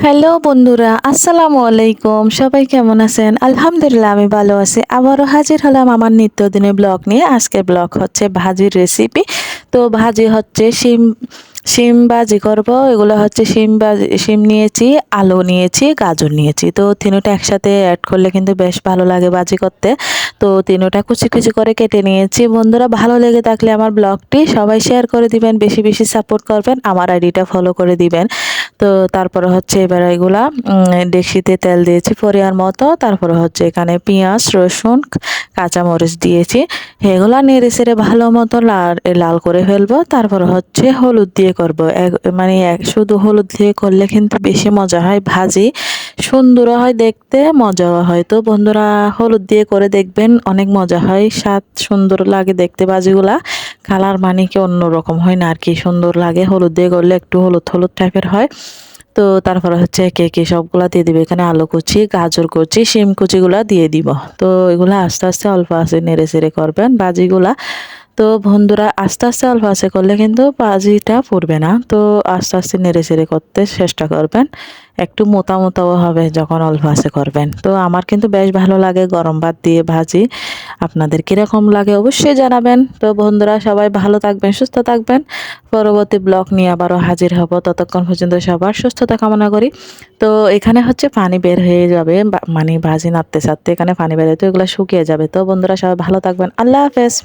Hello বন্ধুরা, আসসালামু আলাইকুম। সবাই কেমন আছেন? আলহামদুলিল্লাহ আমি ভালো আছি। আবারও হাজির হলাম আমার নিত্যদিনের ব্লগ নিয়ে। আজকের ব্লগ হচ্ছে ভাজির রেসিপি। তো ভাজি হচ্ছে শিম শিম ভাজি করব। এগুলো হচ্ছে শিম নিয়েছি, আলু নিয়েছি, গাজর নিয়েছি। তো তিনটা একসাথে অ্যাড করলে কিন্তু বেশ ভালো লাগে ভাজি করতে। তো তিনটা কুচি কুচি করে কেটে নিয়েছি। বন্ধুরা ভালো লেগে থাকলে আমার ব্লগটি সবাই শেয়ার করে দিবেন, বেশি বেশি সাপোর্ট করবেন, আমার আইডিটা ফলো করে দিবেন। তো তারপরে হচ্ছে এবার এগুলা ডেকচিতে তেল দিয়েছি পরিমাণ মতো। তারপরে হচ্ছে এখানে পেঁয়াজ, রসুন, কাঁচামরিচ দিয়েছি। এগুলা নেড়ে চেড়ে ভালো মতো লাল করে ফেলবো। তারপরে হচ্ছে হলুদ দিয়ে করব। শুধু হলুদ দিয়ে করলে কিন্তু বেশি মজা হয় ভাজি, সুন্দর হয় দেখতে, মজাও হয়। তো বন্ধুরা হলুদ দিয়ে করে দেখবেন, অনেক মজা হয়, স্বাদ সুন্দর লাগে দেখতে ভাজিগুলা। কালার মানে কি অন্যরকম হয় না আর কি, সুন্দর লাগে। হলুদ দিয়ে করলে একটু হলুদ হলুদ টাইপের হয়। তো তারপরে হচ্ছে একে একে সবগুলা দিয়ে দিবে। এখানে আলু কুচি, গাজর কুচি, শিম কুচিগুলা দিয়ে দিব। তো এগুলা আস্তে আস্তে অল্প আছে নেড়ে চেড়ে করবেন ভাজিগুলা। তো বন্ধুরা আস্তে আস্তে অল্প আছে করলে কিন্তু ভাজিটা পুড়বে না। তো আস্তে আস্তে নেড়ে চেড়ে করতে চেষ্টা করবেন। একটু মোটা মোটাও হবে যখন অল্প আছে করবেন। তো আমার কিন্তু বেশ ভালো লাগে গরম ভাত দিয়ে ভাজি। আপনাদের কিরকম লাগে অবশ্যই জানাবেন। তো বন্ধুরা সবাই ভালো থাকবেন, সুস্থ থাকবেন। পরবর্তী ব্লগ নিয়ে আবারও হাজির হব। ততক্ষণ পর্যন্ত সবার সুস্থতা কামনা করি। তো এখানে হচ্ছে পানি বের হয়ে যাবে, মানে ভাজি নাড়তে চাড়তে এখানে পানি বের হয়ে, তো এগুলো শুকিয়ে যাবে। তো বন্ধুরা সবাই ভালো থাকবেন। আল্লাহ হাফেজ।